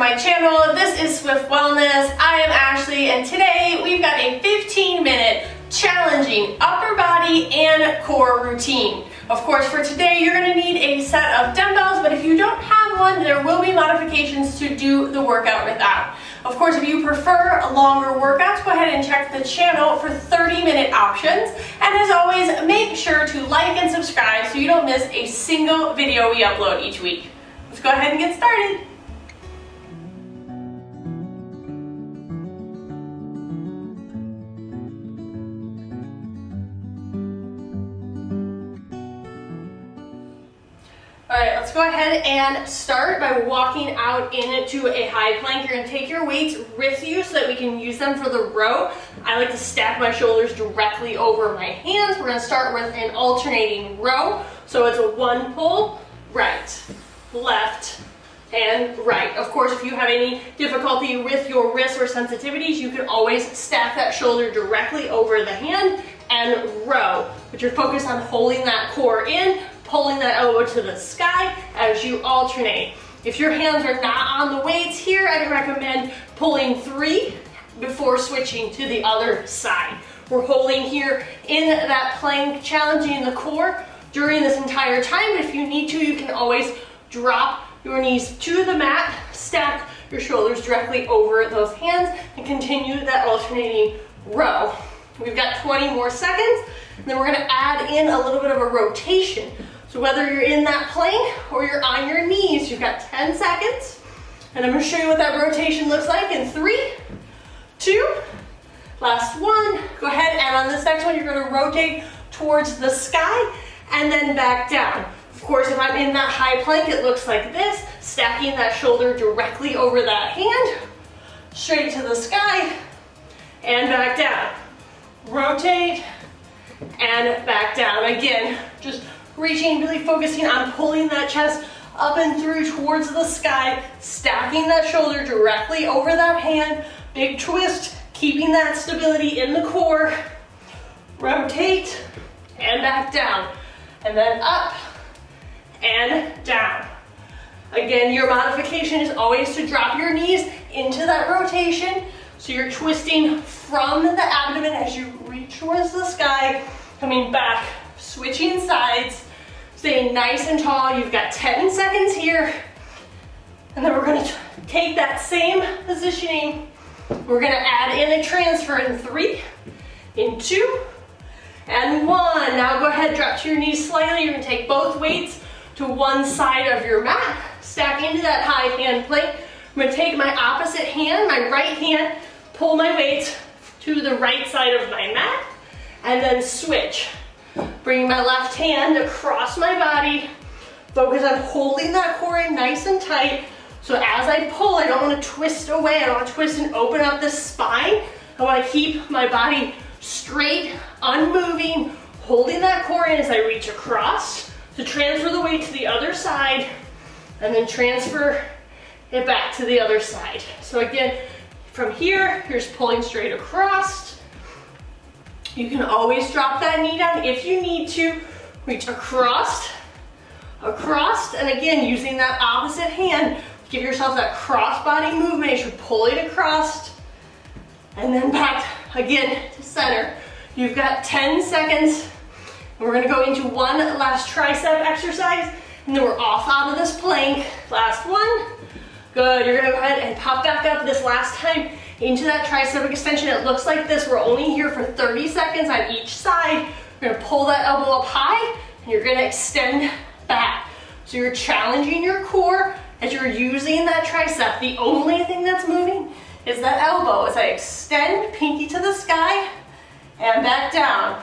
my channel. This is Swift Wellness. I am Ashley, and today we've got a 15-minute challenging upper body and core routine. Of course, for today you're going to need a set of dumbbells, but if you don't have one, there will be modifications to do the workout without. Of course, if you prefer longer workouts, go ahead and check the channel for 30-minute options. And as always, make sure to like and subscribe so you don't miss a single video we upload each week. Let's go ahead and get started. Alright, let's go ahead and start by walking out into a high plank. You're going to take your weights with you so that we can use them for the row. I like to stack my shoulders directly over my hands. We're going to start with an alternating row. So it's a one pull, right, left, and right. Of course, if you have any difficulty with your wrists or sensitivities, you can always stack that shoulder directly over the hand and row. But you're focused on holding that core in, pulling that elbow to the sky as you alternate. If your hands are not on the weights here, I recommend pulling 3 before switching to the other side. We're holding here in that plank, challenging the core during this entire time. But if you need to, you can always drop your knees to the mat, stack your shoulders directly over those hands, and continue that alternating row. We've got 20 more seconds, and then we're going to add in a little bit of a rotation. So whether you're in that plank or you're on your knees, you've got 10 seconds. And I'm going to show you what that rotation looks like in 3, 2, last one. Go ahead, and on this next one, you're going to rotate towards the sky and then back down. Of course, if I'm in that high plank, it looks like this, stacking that shoulder directly over that hand, straight to the sky, and back down. Rotate, and back down. Again, just reaching, really focusing on pulling that chest up and through towards the sky, stacking that shoulder directly over that hand, big twist, keeping that stability in the core, rotate, and back down, and then up, and down. Again, your modification is always to drop your knees into that rotation, so you're twisting from the abdomen as you reach towards the sky, coming back, switching sides, staying nice and tall. You've got 10 seconds here. And then we're going to take that same positioning. We're going to add in a transfer in 3, in 2, and 1. Now go ahead, drop to your knees slightly. You're going to take both weights to one side of your mat. Stack into that high hand plank. I'm going to take my opposite hand, my right hand, pull my weights to the right side of my mat, and then switch. Bringing my left hand across my body, focus on holding that core in nice and tight. So as I pull, I don't want to twist away. I don't want to twist and open up the spine. I want to keep my body straight, unmoving, holding that core in as I reach across to transfer the weight to the other side, and then transfer it back to the other side. So again, from here, here's pulling straight across. You can always drop that knee down if you need to. Reach across, and again, using that opposite hand, give yourself that cross body movement as you're pulling across, and then back again to center. You've got 10 seconds. We're gonna go into one last tricep exercise, and then we're off out of this plank. Last one. Good, you're gonna go ahead and pop back up this last time into that tricep extension. It looks like this. We're only here for 30 seconds on each side. You're gonna pull that elbow up high, and you're gonna extend back. So you're challenging your core as you're using that tricep. The only thing that's moving is that elbow as I extend, pinky to the sky, and back down.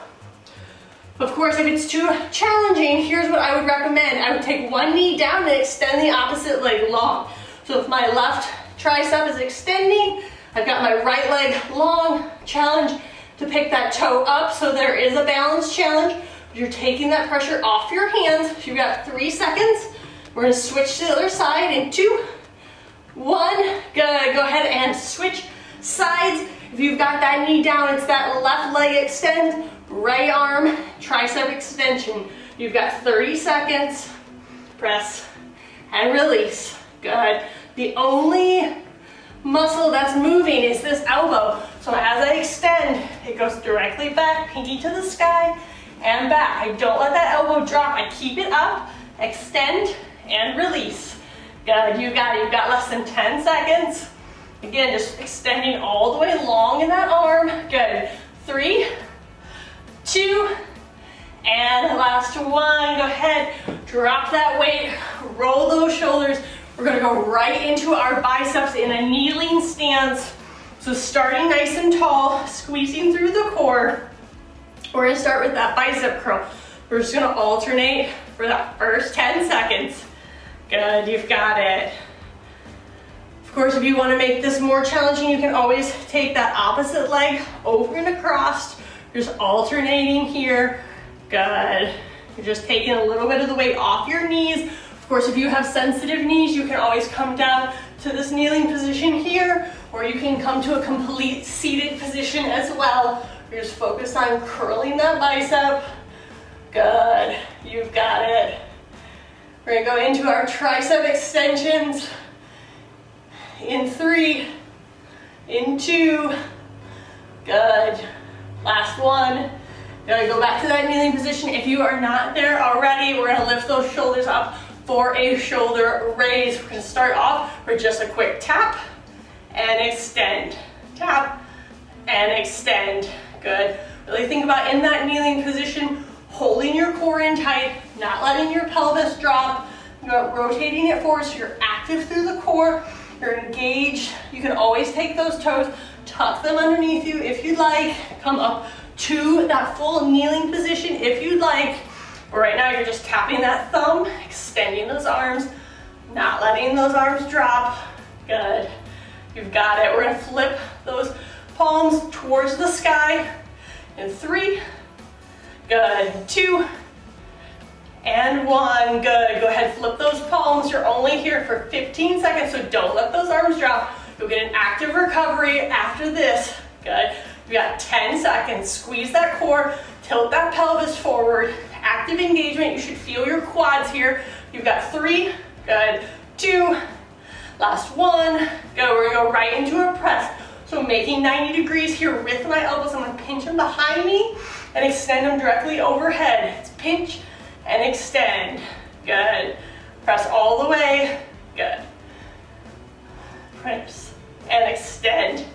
Of course, if it's too challenging, here's what I would recommend. I would take one knee down and extend the opposite leg long. So if my left tricep is extending, I've got my right leg long. Challenge to pick that toe up, so there is a balance challenge. But you're taking that pressure off your hands. So you've got 3 seconds. We're going to switch to the other side in 2, 1. Good. Go ahead and switch sides. If you've got that knee down, it's that left leg extend, right arm, tricep extension. You've got 30 seconds. Press and release. Good. The only muscle that's moving is this elbow. So as I extend, it goes directly back, pinky to the sky and back. I don't let that elbow drop. I keep it up, extend and release. Good, you got it. You've got less than 10 seconds. Again, just extending all the way long in that arm. Good. 3, 2, and last one. Go ahead, drop that weight, roll those shoulders. We're gonna go right into our biceps in a kneeling stance. So starting nice and tall, squeezing through the core. We're gonna start with that bicep curl. We're just gonna alternate for that first 10 seconds. Good, you've got it. Of course, if you wanna make this more challenging, you can always take that opposite leg over and across. You're just alternating here. Good. You're just taking a little bit of the weight off your knees. Of course, if you have sensitive knees, you can always come down to this kneeling position here, or you can come to a complete seated position as well. You're just focused on curling that bicep. Good, you've got it. We're gonna go into our tricep extensions. In 3, in 2, good. Last one. Gonna go back to that kneeling position. If you are not there already, we're gonna lift those shoulders up for a shoulder raise. We're gonna start off with just a quick tap and extend. Tap and extend. Good. Really think about in that kneeling position, holding your core in tight, not letting your pelvis drop. You're rotating it forward so you're active through the core. You're engaged. You can always take those toes, tuck them underneath you if you'd like. Come up to that full kneeling position if you'd like. But right now you're just tapping that thumb, extending those arms, not letting those arms drop. Good. You've got it. We're gonna flip those palms towards the sky in 3, good, 2, and 1, good. Go ahead, flip those palms. You're only here for 15 seconds, so don't let those arms drop. You'll get an active recovery after this. Good. You got 10 seconds. Squeeze that core, tilt that pelvis forward. Active engagement. You should feel your quads here. You've got 3, good, 2, last 1, good. We're gonna go right into a press. So making 90 degrees here with my elbows. I'm gonna pinch them behind me and extend them directly overhead. It's pinch and extend. Good. Press all the way. Good. Press and extend.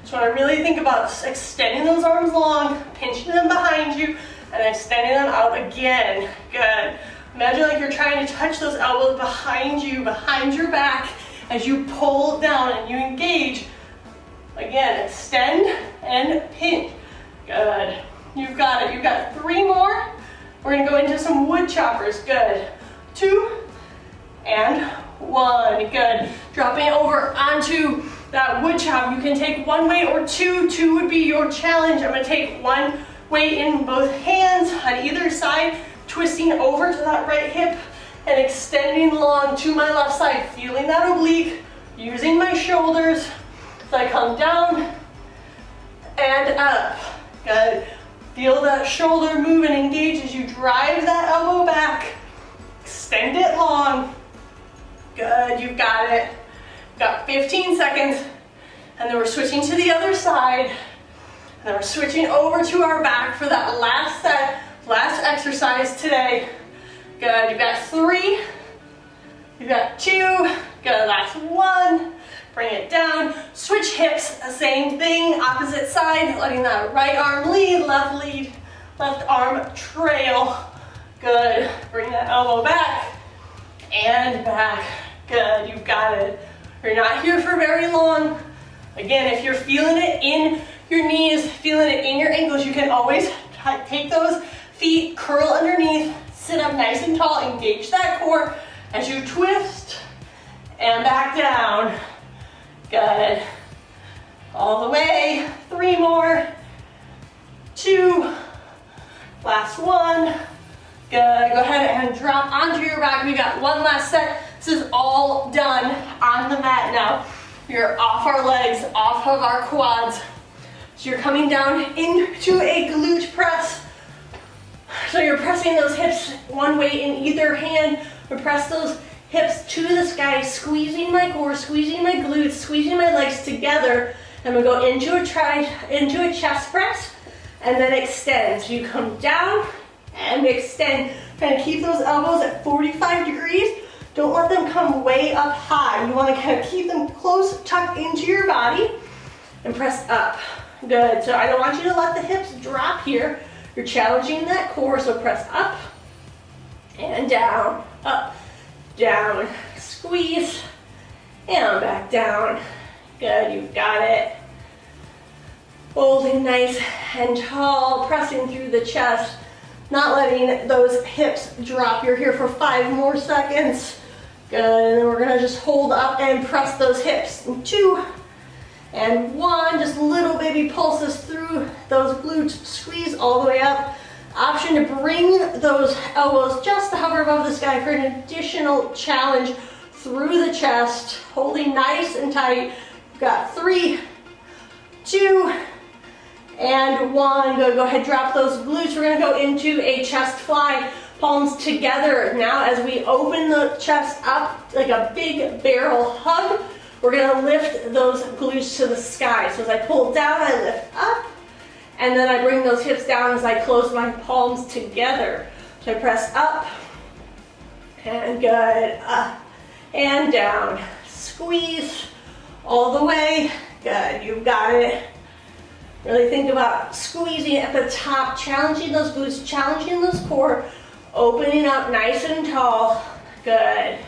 Just want to really think about extending those arms long, pinching them behind you, and extending them out again. Good. Imagine like you're trying to touch those elbows behind you, behind your back, as you pull down and you engage. Again, extend and pinch. Good. You've got it. You've got 3 more. We're gonna go into some wood choppers. Good. 2 and 1. Good. Dropping over onto that wood chop. You can take 1 weight or 2. 2 would be your challenge. I'm gonna take 1 weight in both hands on either side, twisting over to that right hip and extending long to my left side, feeling that oblique, using my shoulders. So I come down and up. Good. Feel that shoulder move and engage as you drive that elbow back. Extend it long. Good, you've got it. Got 15 seconds. And then we're switching to the other side. And then we're switching over to our back for that last set, last exercise today. Good, you've got 3. You've got 2. Good, last 1. Bring it down. Switch hips, same thing, opposite side, letting that right arm lead, left arm trail. Good. Bring that elbow back and back. Good, you've got it. You're not here for very long. Again, if you're feeling it in your knees, feeling it in your ankles, you can always take those feet, curl underneath, sit up nice and tall, engage that core as you twist and back down. Good. All the way. 3 more. 2. Last 1. Good. Go ahead and drop onto your back. We got 1 last set. This is all done on the mat now. You're off our legs, off of our quads. So you're coming down into a glute press. So you're pressing those hips, 1 weight in either hand. We press those hips to the sky, squeezing my core, squeezing my glutes, squeezing my legs together. I'm gonna go into a chest press and then extend. So you come down and extend. Kind of keep those elbows at 45 degrees. Don't let them come way up high. You wanna kind of keep them close, tucked into your body and press up. Good, so I don't want you to let the hips drop here. You're challenging that core, so press up and down, up, down, squeeze, and back down. Good, you've got it. Holding nice and tall, pressing through the chest, not letting those hips drop. You're here for 5 more seconds. Good, and then we're gonna just hold up and press those hips. 2 and 1, just little baby pulses through those glutes, squeeze all the way up. Option to bring those elbows just to hover above the sky for an additional challenge through the chest, holding nice and tight. We've got 3, 2, and 1. Go ahead, drop those glutes. We're gonna go into a chest fly, palms together. Now as we open the chest up like a big barrel hug, we're gonna lift those glutes to the sky. So as I pull down, I lift up, and then I bring those hips down as I close my palms together. So I press up, and good, up and down. Squeeze all the way. Good, you've got it. Really think about squeezing at the top, challenging those glutes, challenging those core, opening up nice and tall. Good.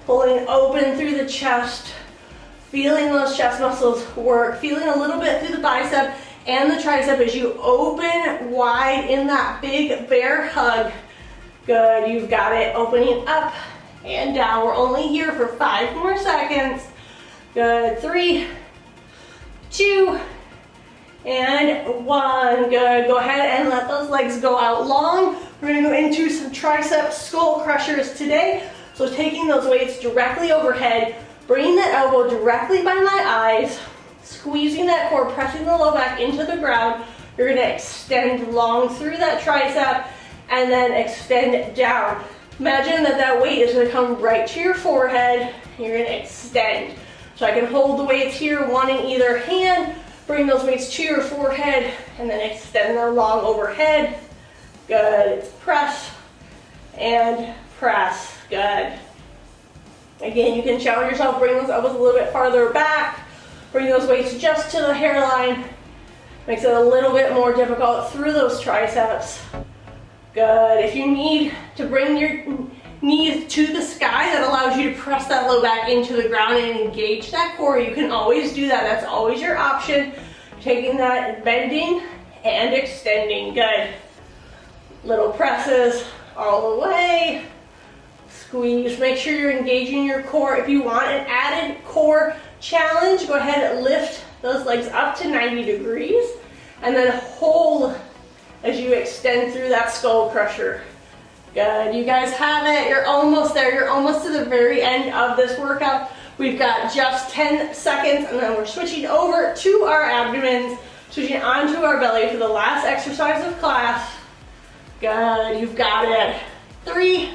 Pulling open through the chest, feeling those chest muscles work, feeling a little bit through the bicep and the tricep as you open wide in that big bear hug. Good, you've got it. Opening up and down. We're only here for 5 more seconds. Good, 3, 2, and 1. Good, go ahead and let those legs go out long. We're gonna go into some tricep skull crushers today. So taking those weights directly overhead, bringing that elbow directly by my eyes, squeezing that core, pressing the low back into the ground. You're gonna extend long through that tricep and then extend down. Imagine that that weight is gonna come right to your forehead. You're gonna extend. So I can hold the weights here, one in either hand, bring those weights to your forehead, and then extend them long overhead. Good, it's press and press, good. Again, you can challenge yourself, bring those elbows a little bit farther back, bring those weights just to the hairline. Makes it a little bit more difficult through those triceps. Good, if you need to bring your knees to the sky, that allows you to press that low back into the ground and engage that core. You can always do that, that's always your option. Taking that, bending and extending, good. Little presses all the way. Squeeze, make sure you're engaging your core. If you want an added core challenge, go ahead and lift those legs up to 90 degrees and then hold as you extend through that skull crusher. Good, you guys have it. You're almost there. You're almost to the very end of this workout. We've got just 10 seconds and then we're switching over to our abdomens, switching onto our belly for the last exercise of class. Good, you've got it. 3,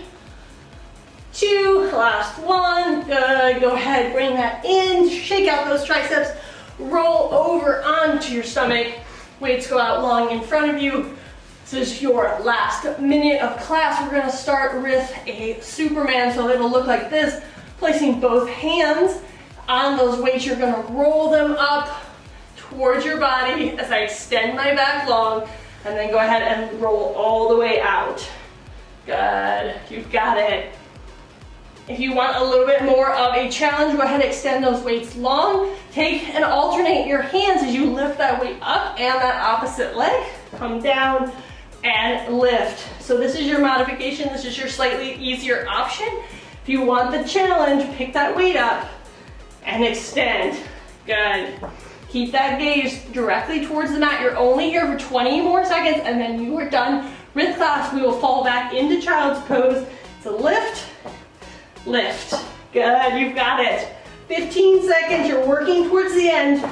2, last 1. Good, go ahead, bring that in, shake out those triceps, roll over onto your stomach. Weights go out long in front of you. This is your last minute of class. We're gonna start with a Superman, so it'll look like this. Placing both hands on those weights, you're gonna roll them up towards your body as I extend my back long, and then go ahead and roll all the way out. Good, you've got it. If you want a little bit more of a challenge, go ahead and extend those weights long. Take and alternate your hands as you lift that weight up and that opposite leg. Come down and lift. So this is your modification. This is your slightly easier option. If you want the challenge, pick that weight up and extend. Good. Keep that gaze directly towards the mat. You're only here for 20 more seconds and then you are done with class. We will fall back into child's pose. So lift, lift. Good, you've got it. 15 seconds, you're working towards the end.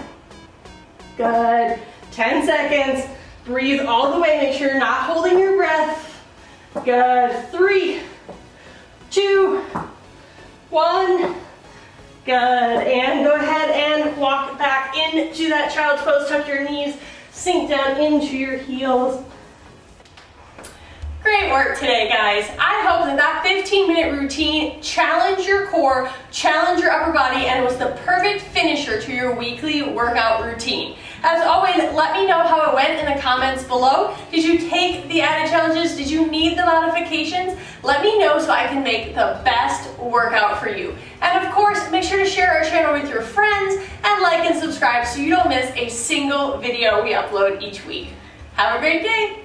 Good, 10 seconds. Breathe all the way, make sure you're not holding your breath. Good, 3, 2, 1. Good, and go ahead and walk back into that child's pose. Tuck your knees, sink down into your heels. Great work today, guys. I hope that 15-minute routine challenged your core, challenged your upper body, and it was the perfect finisher to your weekly workout routine. As always, let me know how it went in the comments below. Did you take the added challenges? Did you need the modifications? Let me know so I can make the best workout for you. And of course, make sure to share our channel with your friends and like and subscribe so you don't miss a single video we upload each week. Have a great day.